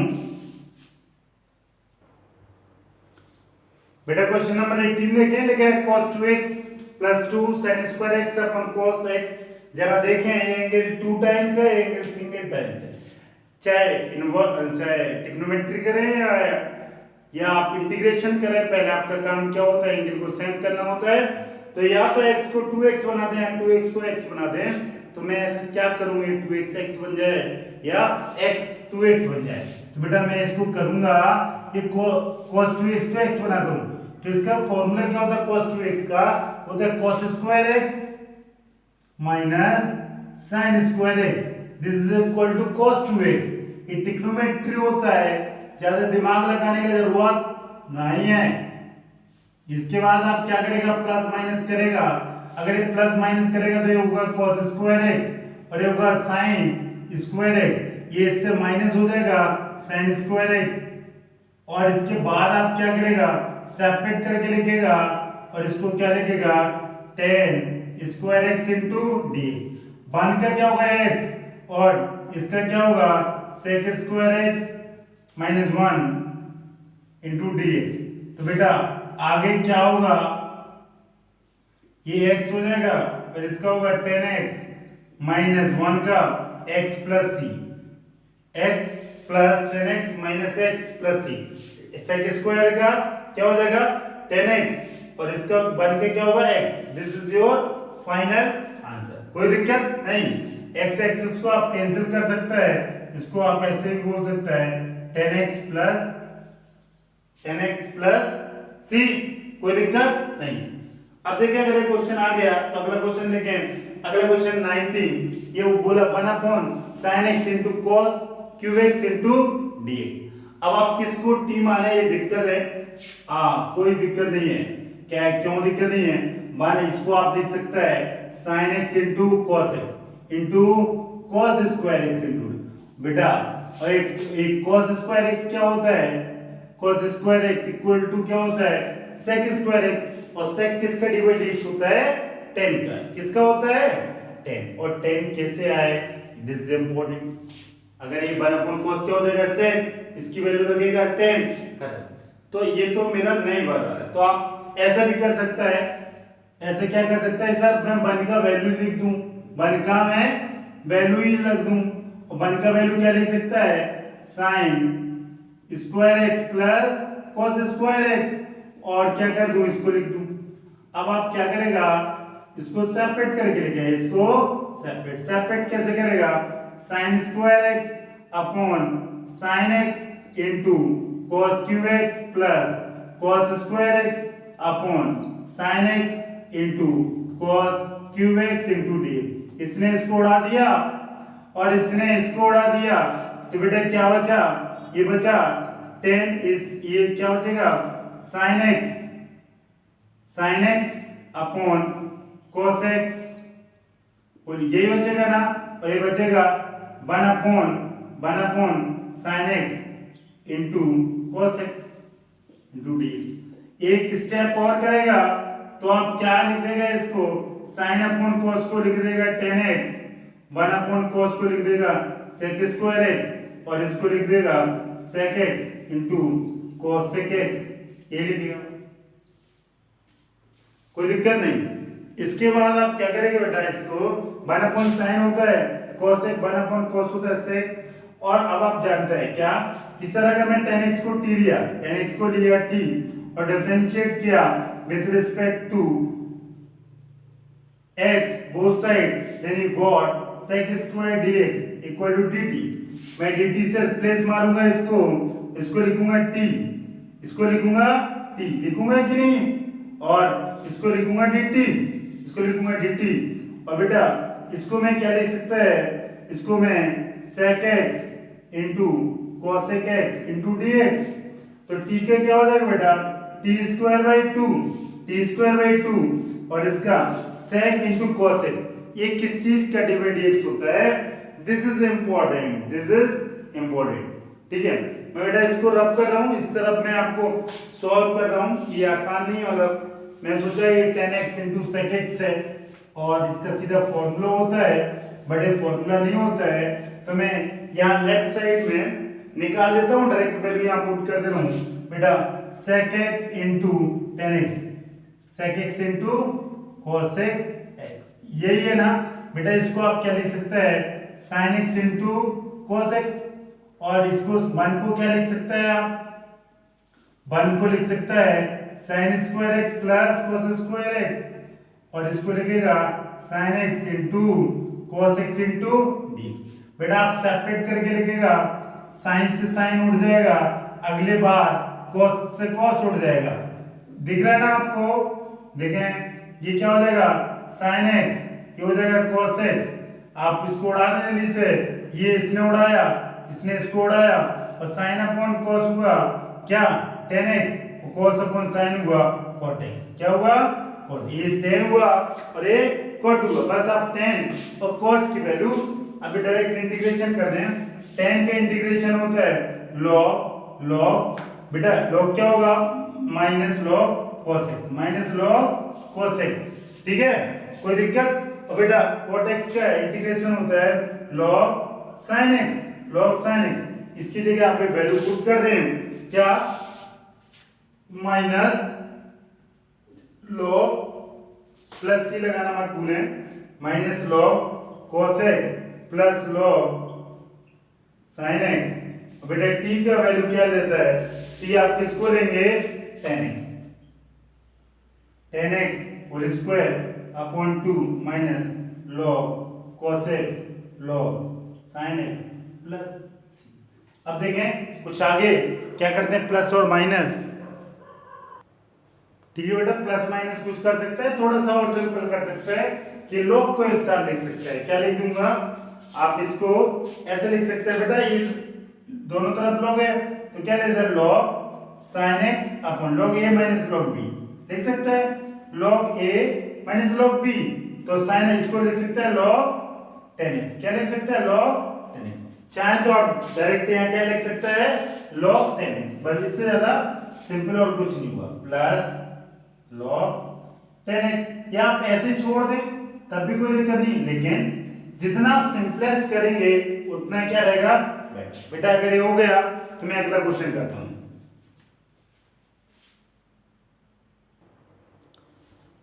बेटा क्वेश्चन नंबर 18 देखें, लिखा है cos 2x plus 2 sin square x अपन cos x। जरा देखें ये एंगल 2 टाइम्स है, एंगल सिंगल टाइम्स है। चाहे ट्रिग्नोमेट्री करें या आप इंटीग्रेशन करें, पहले आपका काम क्या होता है, एंगल को सेम करना होता है। तो या तो x को 2x बना दें या 2x को x बना दें, तो मैं ऐसे क्या करूंगा, 2x x बन जाए या x 2x बन जाए। तो बेटा मैं इसको करूंगा, ये cos 2x को x बना दूं, तो इसका फॉर्मूला क्या होता है cos 2x का, होता है cos square x minus sin square x। This is equal to cos 2x। ये ट्रिग्नोमेट्री होता है, ज्यादा दिमाग लगाने की जरूरत नहीं है। इसके बाद आप क्या करेगा, प्लस माइनस करेगा। अगर ये प्लस माइनस करेगा तो ये होगा cos स्क्वायर x और ये होगा sin स्क्वायर x। ये इससे माइनस हो जाएगा sin स्क्वायर x, और इसके बाद आप क्या करेगा, सेपरेट करके लिखेगा और इसको क्या लिखेगा, 10 square x into dx। One का क्या होगा x और इसका क्या होगा sec square x minus 1 into dx। तो बेटा आगे क्या होगा, ये x हो जाएगा और इसका होगा 10x माइनस 1 का x plus c, x plus 10x minus x plus c. sec square का क्या हो जाएगा 10x और इसका 1 का क्या होगा x। This is your final answer. कोई दिक्कत नहीं। x एक्सिस को आप कैंसिल कर सकते हैं, इसको आप ऐसे भी बोल सकते हैं 10x प्लस c। कोई दिक्कत नहीं। अब देखें अगर ये क्वेश्चन आ गया तो अगला क्वेश्चन देखें। अगला क्वेश्चन 19, ये बोला 1 sin x into cos cube x into dx। अब आप किसको t माने, ये दिक्कत है। कोई दिक्कत नहीं है। क्या है, क्यों दिक्कत नहीं है, माने इसको आप देख सकते हैं sin x into cos x into cos square x into. बेटा और एक cos स्क्वायर x क्या होता है, cos square x equal to क्या होता है sec स्क्वायर x, और sec किसका डिवाइड x होता है 10 का। किसका होता है 10, और 10 कैसे आए, दिस इज इंपॉर्टेंट। अगर ये 1/cos क्या हो जाएगा sec, इसकी वैल्यू लगेगा 10, खत्म। तो ये तो मेरा नहीं बन रहा है, तो आप ऐसा भी कर सकता है, ऐसे क्या कर सकता है सर, मैं 1 का वैल्यू लिख दूं, 1 का मैं वैल्यू ही रख दूं, और 1 का वैल्यू क्या लिख सकता है, sin square x plus cos square x, और क्या कर दूं, इसको लिख दूं। अब आप क्या करेगा, इसको सेपरेट करके लिखेगा, इसको सेपरेट कैसे करेगा, sin square x upon sin x into cos cube x plus cos square x upon sin x into cos cube x into D. इसने इसको उड़ा दिया और इसने इसको उड़ा दिया, तो बेटा क्या बचा, ये बचा 10, इस ये क्या बचेगा, sin x upon cos x, और यही बचेगा ना, और ये बचेगा 1 upon sin x into cos x into D. एक स्टेप और करेगा तो आप क्या लिख देगा, इसको sin अपॉन cos को लिख देगा 10x, 1 अपॉन cos को लिख देगा sec स्क्वायर x, और इसको लिख देगा sec x into cos sec x, ये लिखेगा, कोई दिक्कत नहीं। इसके बाद आप क्या करेंगे बेटा, इसको 1 अपॉन sin होता है cos x, 1 अपॉन cos होता है sec, और अब आप जानते हैं क्या, इस तरह अगर मैं 10x को t लिया, 10x को लिया t और डिफरेंशिएट किया with respect to x both side, then you got sec square dx equal to dt। मैं dt से रिप्लेस मारूंगा, इसको लिखूंगा t, इसको लिखूंगा t, लिखूंगा कि नहीं, और इसको लिखूंगा dt, इसको लिखूंगा dt, और बेटा इसको मैं क्या लिख सकता है, इसको मैं sec x into cos x into dx, तो t का क्या हो जाएगा बेटा, t स्क्वायर बाई 2, और इसका sec इंटू cos x, ये किस चीज का डिवाइड dx होता है, दिस इज इंपॉर्टेंट, ठीक है। मैं बेटा इसको रब कर रहा हूँ, इस तरफ मैं आपको सॉल्व कर रहा हूँ, ये आसान नहीं, मतलब मैं सोचा ये 10x इंटू sec x है, और इसका सीधा फॉर्मूला होता है, बट ये फॉर्मूला नहीं होता है, तो मैं यहाँ लेफ्ट साइड में निकाल देता हूँ, डायरेक्ट वैल्यू यहाँ पुट कर दे रहा हूँ बेटा, sec x into 10x, sec x into cos x, यही है ना बेटा। इसको आप क्या लिख सकते हैं, sin x into cos x, और इसको 1 को क्या लिख सकते हैं आप, 1 को लिख सकता है sin square x plus cos square x, और इसको लिखेगा sin x into cos x into dx। बेटा आप सेपरेट करके लिखेगा, sin से sin उड़ जाएगा, अगले बार cos से cos उड़ जाएगा, दिख रहा है ना आपको, देखें ये क्या हो जाएगा, sin x, ये हो जाएगा cos x, आप इसको उड़ा देने से, ये इसने उड़ाया, इसने इसको उड़ाया, और sin अपॉन cos हुआ क्या 10x, और cos अपॉन sin हुआ cot x, क्या हुआ, और ये 10 हुआ और ये cot हुआ, बस आप 10 और cot की वैल्यू अभी डायरेक्ट इंटीग्रेशन कर दें। 10 का इंटीग्रेशन होता है log, बेटा log क्या होगा, माइनस log cos x, ठीक है, कोई दिक्कत। और बेटा cot x का इंटीग्रेशन होता है log sin x, इसकी जगह आप वैल्यू पुट कर दें, क्या, माइनस log प्लस सी लगाना मत भूलें, minus log cos x plus log sin x। बेटा t का वैल्यू क्या लेता है, t आप किसको लेंगे, 10x whole square upon 2 minus log cos x log sin x plus c। अब देखें कुछ आगे क्या करते हैं, प्लस और माइनस, ठीक है बेटा, प्लस माइनस कुछ कर सकते हैं, थोड़ा सा और सिंपल कर सकते हैं कि log को एक साथ लिख सकते हैं, क्या लिख दूंगा, आप इसको ऐसे लिख सकते हैं बेटा, ये दोनों तरफ log है तो क्या लिख सकते हैं, log sin x upon log a minus log b, लिख सकते हैं log a minus log b, तो sin इसको लिख सकते हैं log 10x, क्या लिख सकते हैं log 10x, चाहे तो आप डायरेक्ट यहाँ क्या लिख सकते हैं log 10x, बस इससे ज्यादा सिंपल और कुछ नहीं हुआ, प्लस log 10x, या आप ऐसे छोड़ दें तब भी कोई दिक्कत नहीं, लेकिन जितना आप सिंपलेस्ट करेंगे उतना क्या रहेगा बेटा। अगर ये हो गया तो मैं अगला क्वेश्चन करता हूं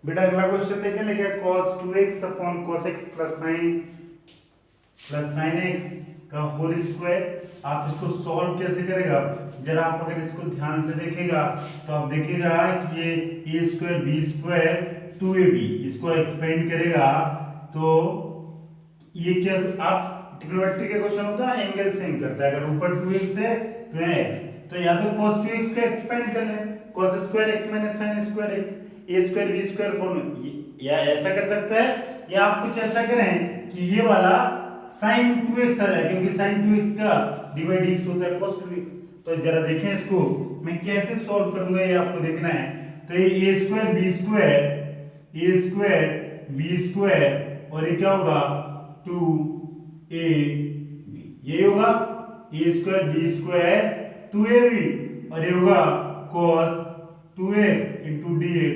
बेटा। अगला क्वेश्चन देखें लिखा cos 2x upon cos x plus sin x का होल स्क्वायर। आप इसको सॉल्व कैसे करेगा जरा आप अगर इसको ध्यान से देखेगा तो आप देखेगा कि ये a square b square 2ab इसको एक्सपेंड करेगा तो ये क्या आप ट्रिग्नोमेट्री का क्वेश्चन होता है एंगल सेम करता है। अगर ऊपर 2x है तो यहाँ x तो या तो cos 2x को एक्सपेंड कर ले cos square x minus sin square x a square b square form या ऐसा कर सकता है या आप कुछ ऐसा करें कि ये वाला sin 2x आ जाए क्योंकि sin 2x का डिवाइड x होता है cos 2x। तो जरा देखें इसको मैं कैसे सॉल्व करूंगा ये आपको देखना है। तो ये a स्क्वायर b स्क्वायर और ये क्या होगा 2ab ये होगा a square b square 2ab और ये होगा cos 2x into dx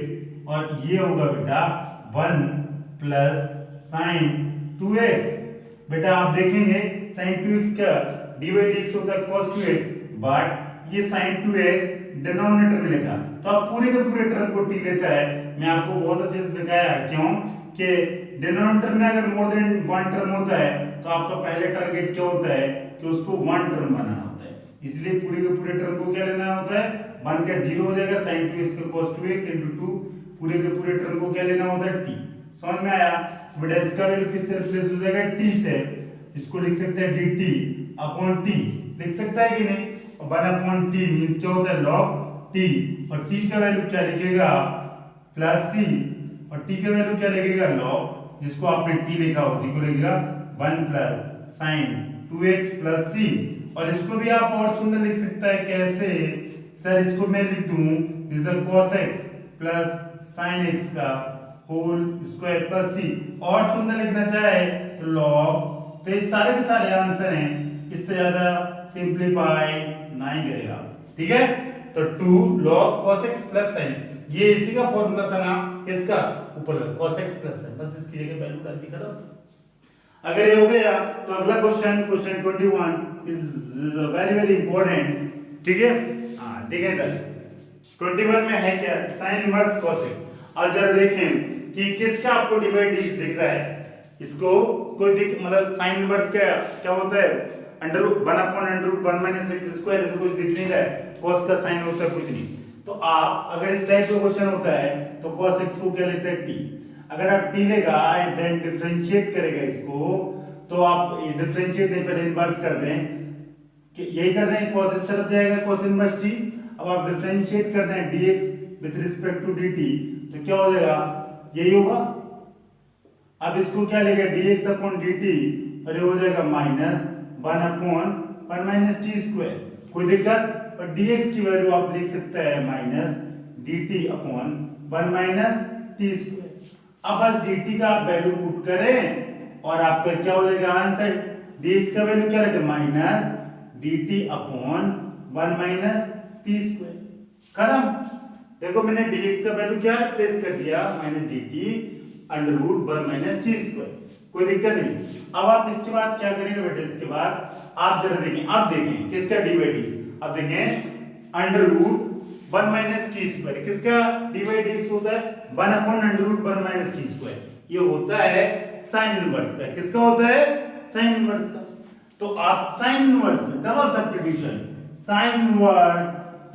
और ये होगा बेटा 1 प्लस sin 2x। बेटा आप देखेंगे sin 2x का डिवाइड x होता है cos 2x बट ये sin 2x डिनोमिनेटर में लिखा तो आप पूरे के पूरे टर्म को t लेता है। मैं आपको बहुत अच्छे से सिखाया क्यों कि डिनोमिनेटर में अगर मोर देन वन टर्म होता है तो आपका पहले टारगेट क्या होता है कि उसको वन टर्म बनाना होता है। इसलिए पूरे के पूरे टर्म को क्या लेना होता है बनकर 0 हो जाएगा sin 2x का cos 2x into 2 पूरे के पूरे टर्म को क्या लेना होता है t। समझ में आया बेटा। इसका वैल्यू किससे रिप्लेस हो जाएगा t से। इसको लिख सकते हैं dt अपॉन t लिख सकता है कि नहीं। 1 अपॉन t मींस क्या होता है log t और t का वैल्यू क्या लिखेगा प्लस c और t का वैल्यू क्या लिखेगा log जिसको आपने t लिखा उसी को लिखेगा 1 plus sin 2x plus c। और इसको भी आप और सुंदर लिख सकता है कैसे सर इसको मैं लिख दूं this is cos x plus sin x का होल स्क्वायर प्लस c और सुंदर लिखना चाहे तो log। तो ये सारे के सारे आंसर हैं इससे ज्यादा सिंपलीफाई नहीं करेगा ठीक है। तो 2 log cos x plus sin ये इसी का फॉर्मूला था ना इसका ऊपर cos x प्लस sin बस इसकी जगह वैल्यू डाल दी करो। अगर ये हो गया तो अगला question 21 is very very important ठीक है। हां देखिए इधर 21 में है क्या sin इनवर्स cos x। और जरा देखें कि किसका आपको डिवाइड दिख रहा है। इसको कोई मतलब sin इनवर्स क्या होता है √1/√1 - x स्क्वायर ऐसे कुछ दिख नहीं रहा है। cos का sin होता है कुछ नहीं। तो आप अगर इस टाइप का क्वेश्चन होता है तो cos x को क्या लेते हैं t। अगर आप t लेगा देन डिफरेंशिएट करेगा इसको तो आप डिफरेंशिएट नहीं पहले इनवर्स कर दें कि यही कर दें cos इस तरफ जाएगा cos इनवर्स t। अब आप डिफरेंशिएट कर दें dx with respect to dt तो क्या हो जाएगा यही होगा। अब इसको क्या लेगा dx अपॉन dt और ये हो जाएगा माइनस 1 अपॉन 1 - t स्क्वायर। कोई दिक्कत और dx की वैल्यू आप लिख सकते हैं minus dt upon 1 - t square. अब बस dt का आप वैल्यू पुट करें और आपका क्या हो जाएगा आंसर dx का वैल्यू क्या रहेगा minus dt upon 1 - t square. खत्म। देखो मैंने dx का वैल्यू क्या रिप्लेस कर दिया माइनस dt √1 - t स्क्वायर। कोई दिक्कत नहीं। अब आप इसके बाद क्या करेंगे बेटा इसके बाद आप जरा देखें अब देखें किसका डिवाइड अब देखें √1 - t स्क्वायर किसका डिवाइड x होता है 1 अपॉन √1 - t स्क्वायर। ये होता है sin इनवर्स का। किसका होता है sin इनवर्स का। तो आप sin inverse double substitution sin inverse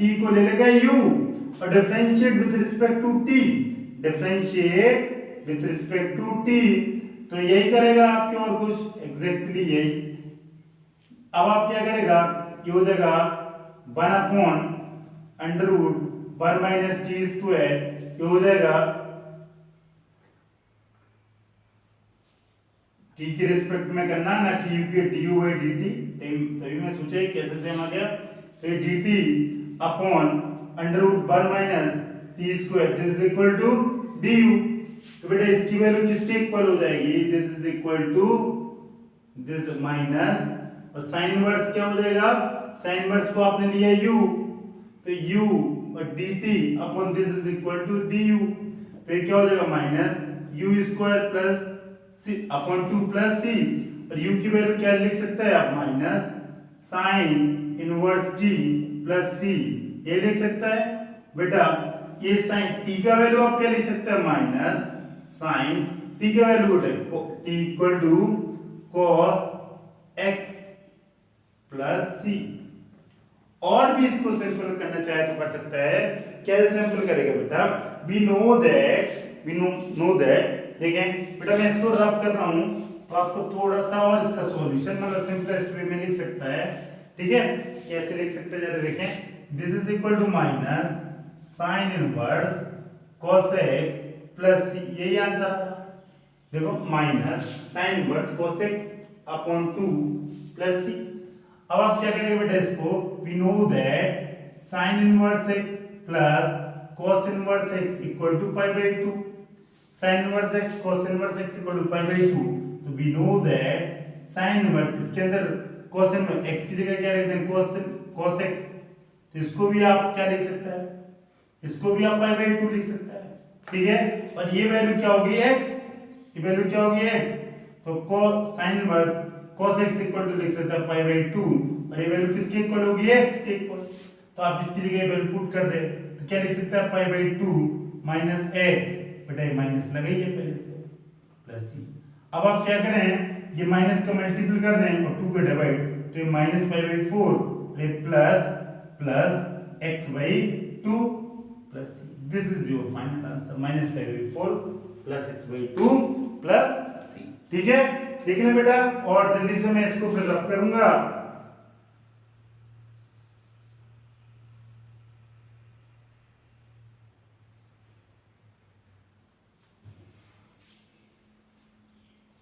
t को ले लेगा u और differentiate with respect to t differentiate with respect to t तो यही करेगा आपके और कुछ एग्जैक्टली यही। अब आप क्या करेगा ये हो जाएगा 1 अपॉन √1 - t स्क्वायर ये हो जाएगा t के रिस्पेक्ट में करना ना कि u के du/dt। तभी मैं सोचा कैसे सेम आ गया। तो dt upon √1 - t square this is equal to du। तो बेटा इसकी वैल्यू किसके इक्वल हो जाएगी this is equal to this minus और sin इनवर्स क्या हो जाएगा sin इनवर्स को आपने लिया u तो u और dt upon this is equal to du। तो ये क्या हो जाएगा minus u square plus c upon 2 plus c और u की वैल्यू क्या लिख सकते हैं आप, minus sine inverse t plus c, ये लिख सकता है बेटा। ये साइन t का वैल्यू आप क्या लिख सकते हैं, माइनस साइन t का वैल्यू बेटा t equal to cos x plus c। और भी इसको सिंपल करना चाहे तो कर सकता है। कैसे सिंपल करेगा बेटा, वी नो दैट देखें बेटा, मैं इसको रब कर रहा हूं तो आपको थोड़ा सा और इसका सॉल्यूशन मतलब सिंपलेस्ट वे में लिख सकता है, ठीक है। कैसे लिख सकते हैं जरा देखें, this is equal to minus sine inverse cos x plus c, यही आंसर देखो, minus sine inverse cos x upon 2 plus c। अब आप क्या करेंगे बेटा, इसको we know that sine inverse x plus cos inverse x equal to pi by 2, sine inverse x cos inverse x equal to pi by 2। तो we know that sine inverse, इसके अंदर cos inverse x की जगह क्या लिखते हैं, cos x, तो इसको भी आप क्या लिख सकते हैं, इसको भी आप पाई बाई 2 लिख सकते हैं, ठीक है। और ये वैल्यू क्या होगी x, ये वैल्यू क्या होगी x, तो cos sine inverse cos x equal to लिख सकते हैं पाई बाई 2, और ये वैल्यू किसके इक्वल होगी, x के इक्वल। तो आप इसकी जगह वैल्यू पुट कर दे तो क्या लिख सकते हैं, पाई बाई 2 माइनस x, बेटा ये माइनस लगाइए पहले से, प्लस c। अब आप क्या करें, ये माइनस का मल्टीपल कर दें और 2 का डिवाइड, तो ये माइनस पाई बाई 4 ये plus x by 2 plus c। This is your final answer, minus pi by 4 plus x by 2 plus c, ठीक है। ठीक है बेटा, और जल्दी से मैं इसको फिर रब करूंगा।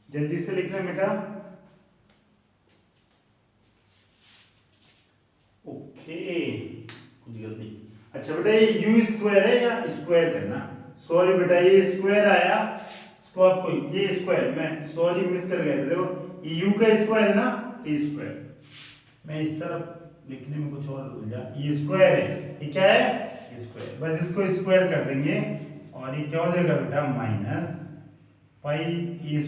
जल्दी से लिखना बेटा, ओके कुछ गलती। अच्छा बेटा, ये यू स्क्वायर है या स्क्वायर करना, सॉरी बेटा ये स्क्वायर आया, इसको आपको ये स्क्वायर, मैं सॉरी मिस कर गया, देखो ये यू का स्क्वायर है ना, टी स्क्वायर, मैं इस तरफ लिखने में कुछ और भूल जा, ये स्क्वायर है, ये क्या है स्क्वायर, बस इसको स्क्वायर कर देंगे और ये क्या हो जाएगा बेटा, minus pi e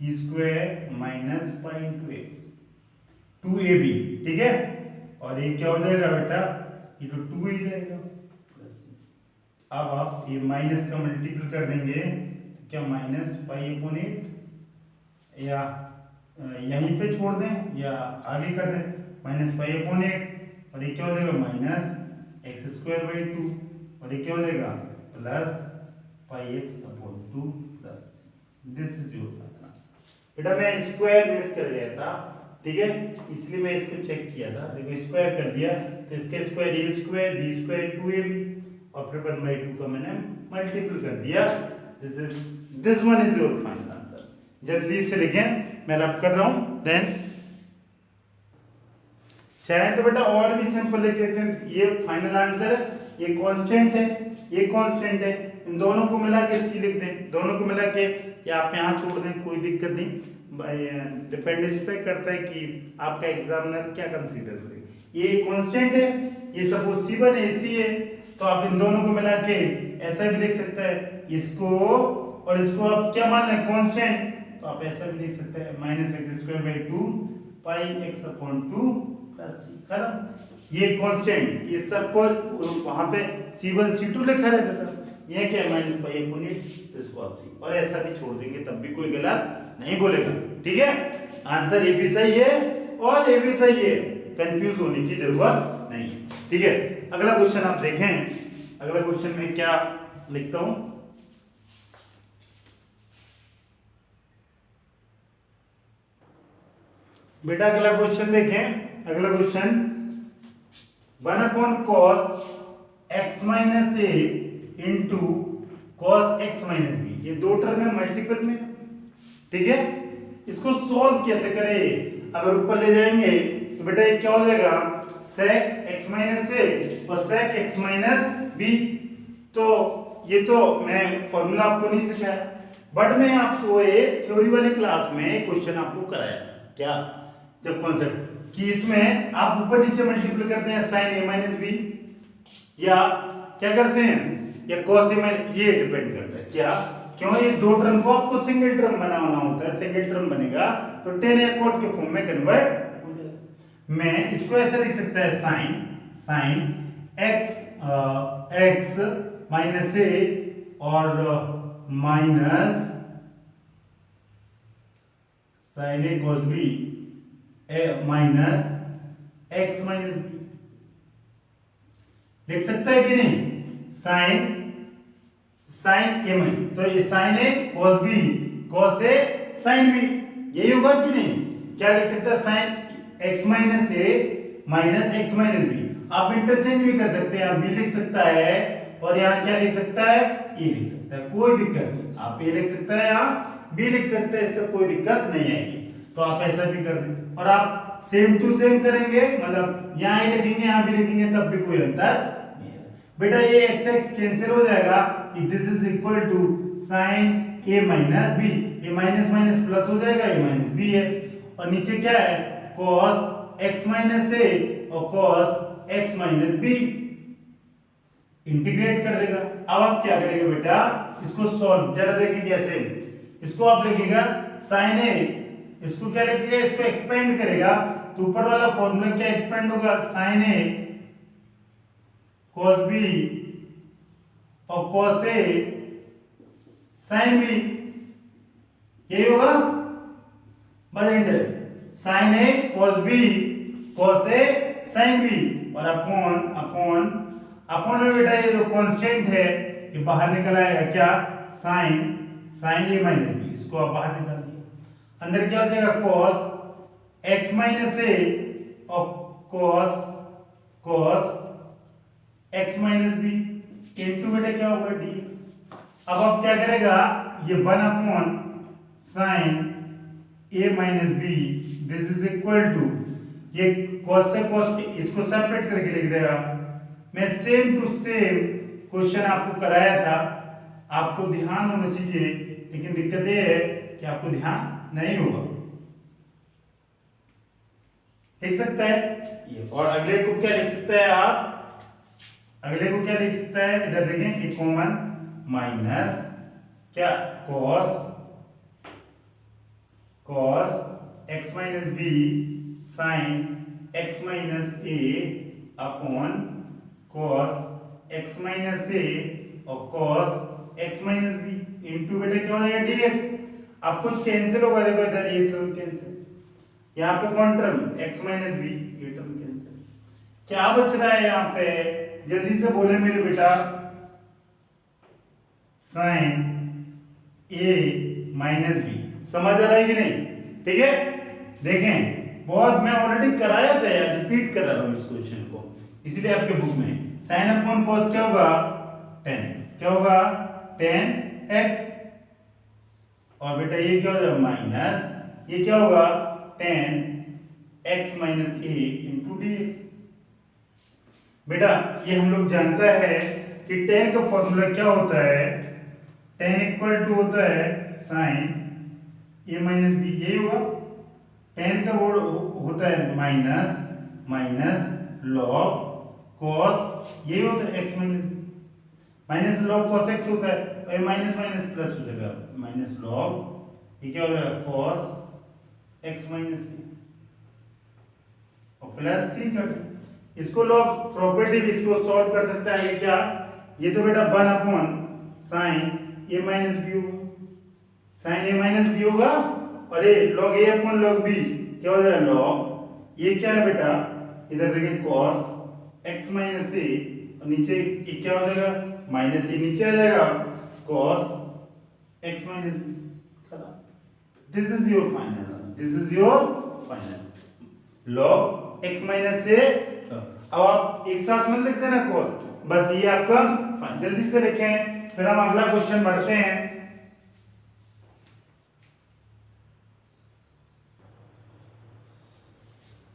square minus pi into x 2ab, ठीक है। और ये क्या हो जाएगा बेटा, ये तो 2 ही रहेगा प्लस। अब आप ये माइनस का मल्टीपल कर देंगे तो क्या माइनस पाई अपॉन 8, या यहीं पे छोड़ दें या आगे कर दें, माइनस पाई अपॉन 8, और ये क्या हो जाएगा माइनस एक्स स्क्वायर बाई 2, और ये क्या हो जाएगा plus pi x upon 2 plus. This is your final answer. बेटा मैं स्क्वायर मिस कर गया था, ठीक है, इसलिए मैं इसको चेक किया था, देखो स्क्वायर कर दिया तो इसके स्क्वायर ए स्क्वायर बी स्क्वायर 2ab, और फिर 1/2 का मैंने मल्टीपल कर दिया। This one is your final answer. जल्दी से लिखें, मैं रब कर रहा हूं, देन चाहे तो बेटा और भी सिंपल लिख सकते हैं। ये फाइनल आंसर है, ये कांस्टेंट है, ये कांस्टेंट है, इन दोनों को मिला के सी लिख दें, दोनों को मिला के या आप यहाँ छोड़ दें, कोई दिक्कत नहीं, डिपेंड इस पे करता है कि आपका एग्जामिनर क्या कंसीडर करे। ये कांस्टेंट है, ये सपोज C1 AC है, तो आप इन दोनों को मिला के ऐसा भी लिख सकते हैं, इसको और इसको आप क्या मान लें कांस्टेंट, तो आप ऐसा भी लिख सकते हैं minus x square by 2 pi x upon 2 plus c, खत्म। ये कांस्टेंट, ये सबको वहां पे C1 C2 लिखा रहता था, ये क्या है माइनस पाई अपॉन 8, तो इसको आप सी और ऐसा भी छोड़ देंगे, तब भी कोई गलत नहीं बोलेगा, ठीक है। आंसर ए भी सही है और ए भी सही है, कंफ्यूज होने की जरूरत नहीं है, ठीक है। अगला क्वेश्चन आप देखें, अगला क्वेश्चन में क्या लिखता हूं, बेटा अगला क्वेश्चन देखें। अगला question 1/cos x minus a into cos x minus b, ये दो टर्म है मल्टीपल में, ठीक है। इसको सॉल्व कैसे करें, अगर ऊपर ले जाएंगे तो बेटा ये क्या हो जाएगा sec x माइनस ए और sec x माइनस बी। तो ये तो मैं फॉर्मूला आपको नहीं सिखाया, बट मैं आपको एक थ्योरी वाली क्लास में क्वेश्चन आपको कराया, क्या जब कॉन्सेप्ट कि इसमें आप ऊपर नीचे मल्टीप्लाई करते हैं sin a माइनस बी, या क्या करते हैं या cos a माइनस, ये डिपेंड करता है क्या क्यों, ये दो टर्म को आपको सिंगल टर्म बनाना होता है, सिंगल टर्म बनेगा तो टेन ए कोट के फॉर्म में कन्वर्ट हो जाएगा। मैं इसको ऐसे लिख सकता है साइन एक्स माइनस ए और minus sine a cos b minus x minus b लिख सकता है कि नहीं। साइन ए में तो ये sign a cos B cos A sine B यही होगा कि नहीं। क्या लिख सकता है, साइन एक्स माइनस ए माइनस एक्स माइनस बी। आप इंटरचेंज भी कर सकते हैं, आप बी लिख सकता है और यहाँ क्या लिख सकता है, ए लिख सकता है, कोई दिक्कत नहीं। आप ए लिख सकता है, यहाँ बी लिख सकते हैं, इससे कोई दिक्कत नहीं आएगी। तो आप ऐसा भी कर दें और आप सेम टू सेम करेंगे, मतलब यहाँ ही लिखेंगे यहाँ भी लिखेंगे, तब भी कोई अंतर नहीं है। बेटा ये एक्स एक्स कैंसिल हो जाएगा, this is equal to sine a minus b, a minus minus plus हो जाएगा, ए माइनस बी है और नीचे क्या है cos x माइनस ए और cos x minus b, integrate कर देगा। अब आप क्या करेंगे बेटा, इसको सॉल्व जरा देखिए कैसे। इसको आप लिखिएगा साइन ए, इसको क्या लिखिएगा, इसको एक्सपेंड करेगा तो ऊपर वाला फॉर्मूला क्या एक्सपेंड होगा, साइन ए cos b और cos a sin b, यही होगा। बस sine a cos b cos a sin b और अपॉन में बेटा ये जो कांस्टेंट है ये बाहर निकल आएगा, क्या साइन ए माइनस बी, इसको आप बाहर निकाल दिए। अंदर क्या हो जाएगा cos x माइनस ए और cos x minus b into बेटा क्या होगा dx। अब आप क्या करेगा, ये 1 upon sine a minus b this is equal to, ये cos से cos इसको सेपरेट करके लिख देगा। मैं सेम टू सेम क्वेश्चन आपको कराया था, आपको ध्यान होना चाहिए, लेकिन दिक्कत ये है कि आपको ध्यान नहीं होगा। लिख सकता है ये, और अगले को क्या लिख सकता है आप, अगले को क्या लिख सकता है, इधर देखें एक कॉमन माइनस क्या cos x minus b sine x minus a upon cos x minus a और cos x minus b into बेटा क्या हो जाएगा dx। अब कुछ कैंसिल होगा, देखो इधर ये टर्म कैंसिल, यहाँ पे कौन टर्म x माइनस बी, ये टर्म कैंसिल। क्या बच रहा है यहाँ पे, जल्दी से बोले मेरे बेटा, साइन ए माइनस बी। समझ आ रहा है कि नहीं, ठीक है। देखें बहुत मैं ऑलरेडी कराया था यार, रिपीट कर रहा हूं इस क्वेश्चन को, इसलिए आपके बुक में साइन अपॉन कॉस क्या होगा 10x, क्या होगा 10x और बेटा ये क्या हो जाएगा माइनस, ये क्या होगा 10x minus a into dx। बेटा ये हम लोग जानता है कि 10 का फॉर्मूला क्या होता है, 10 इक्वल टू होता है साइन ए माइनस बी, यही होगा। 10 का वो होता है माइनस लॉग कॉस, यही होता है x minus b, minus log cos x होता है और माइनस माइनस प्लस हो जाएगा, माइनस लॉग ये क्या हो जाएगा कॉस x माइनस सी और प्लस सी कर दो। इसको लॉग प्रॉपर्टी भी इसको सॉल्व कर सकता है, ये क्या, ये तो बेटा 1 upon sign a minus B होगा, साइन ए माइनस बी होगा और ये लॉग ए अपॉन लॉग बी क्या हो जाएगा लॉग, ये क्या है बेटा, इधर देखें cos x माइनस ए और नीचे ये क्या हो जाएगा माइनस ए, नीचे आ जाएगा cos x minus b. This is your final, this is your final log x minus a. अब आप एक साथ में लिख देना cos, बस ये आपका, जल्दी से लिखें फिर हम अगला क्वेश्चन बढ़ते हैं।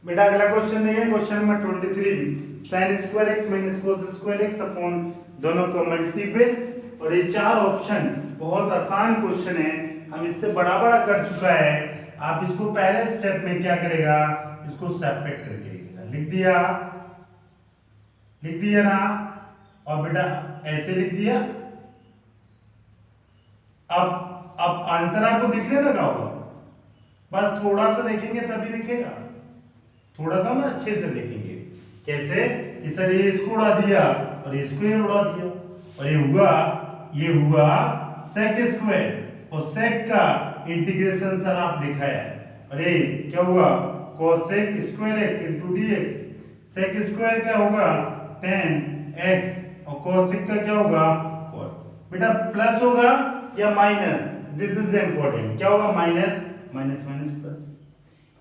बेटा अगला क्वेश्चन देखिए, question number 23, sine square x minus cos square x upon दोनों का मल्टीपल। और ये 4 ऑप्शन बहुत आसान क्वेश्चन है, हम इससे बड़ा कर चुका है। आप इसको पहले स्टेप में क्या करेगा, इसको सेपरेट करके लिखेगा, लिख दिया ना, और बेटा ऐसे लिख दिया, अब आंसर आपको दिखने लगा होगा, बस थोड़ा सा देखेंगे तभी दिखेगा, थोड़ा सा ना अच्छे से देखेंगे। कैसे कि सर ये इसको उड़ा दिया और इसको ये उड़ा दिया, और ये हुआ sec स्क्वायर, और sec का इंटीग्रेशन सर आप लिखा है, और ये क्या हुआ cosec square x into dx, sec square क्या होगा tan x, और cosec का क्या होगा cos। बेटा प्लस होगा या माइनस, दिस इज इंपॉर्टेंट, क्या होगा माइनस माइनस माइनस प्लस।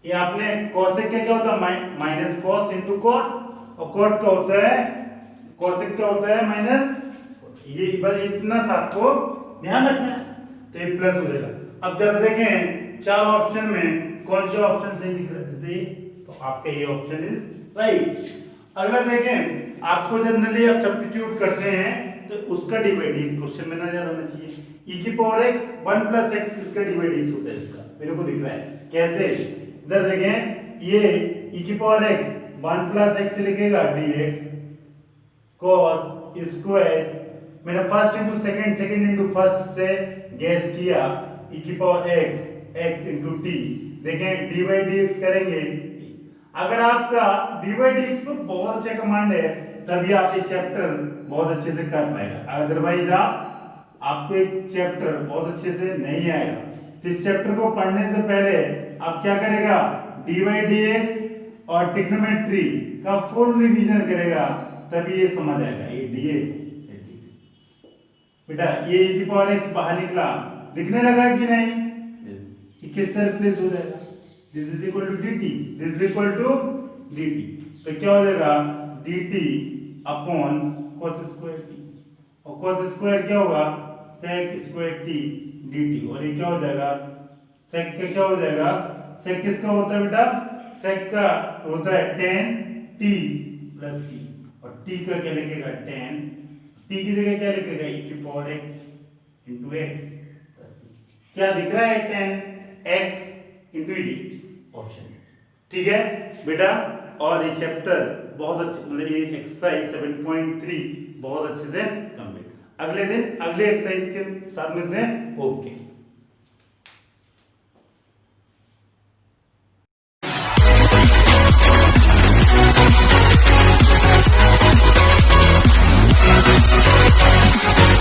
ये आपने cosec का क्या होता है माइनस cos इंटू cot, और cot का होता है cosec क्या होता है माइनस, ये बस इतना सा आपको ध्यान रखना है, तो ये प्लस हो जाएगा। अब जरा देखें चार ऑप्शन में कौन सा ऑप्शन सही दिख रहा है, जैसे तो आपका ये ऑप्शन इज राइट। अगला देखें, आपको जनरली आप सब्स्टिट्यूट करते हैं तो उसका डिवाइड इस क्वेश्चन में नजर आना चाहिए। e की पावर x 1 प्लस x इसका डिवाइड x होता है, इसका मेरे को दिख रहा है कैसे, इधर देखें ये e की पावर x 1 प्लस x लिखेगा dx cos स्क्वायर, मैंने first into second, second into first से गैस किया e की पावर x इंटू t, देखें dy dx करेंगे। अगर आपका dy dx पर बहुत अच्छा कमांड है तभी आप ये चैप्टर बहुत अच्छे से कर पाएगा, अदरवाइज आपको एक चैप्टर बहुत अच्छे से नहीं आएगा। तो इस चैप्टर को पढ़ने से पहले आप क्या करेगा, dy dx और ट्रिग्नोमेट्री का फुल रिवीजन करेगा, तभी ये समझ आएगा। ये dx बेटा ये e की पावर x बाहर निकला, दिखने लगा कि नहीं, ये किससे रिप्लेस हो जाएगा, this is equal to dt, this is equal to dt, तो क्या हो जाएगा dt upon cos square t, और cos स्क्वायर क्या होगा sec स्क्वायर t dt, और ये क्या हो जाएगा sec का क्या हो जाएगा, sec किसका होता है बेटा, sec का होता है tan t प्लस c, और t का क्या लिखेगा tan, t की जगह क्या लिखेगा e की power x into x plus c, क्या दिख रहा है tan x into e, option ठीक है बेटा। और ये चैप्टर बहुत अच्छे, मतलब ये एक्सरसाइज 7.3 बहुत अच्छे से कंप्लीट। अगले दिन अगले एक्सरसाइज के साथ मिलते हैं, ओके।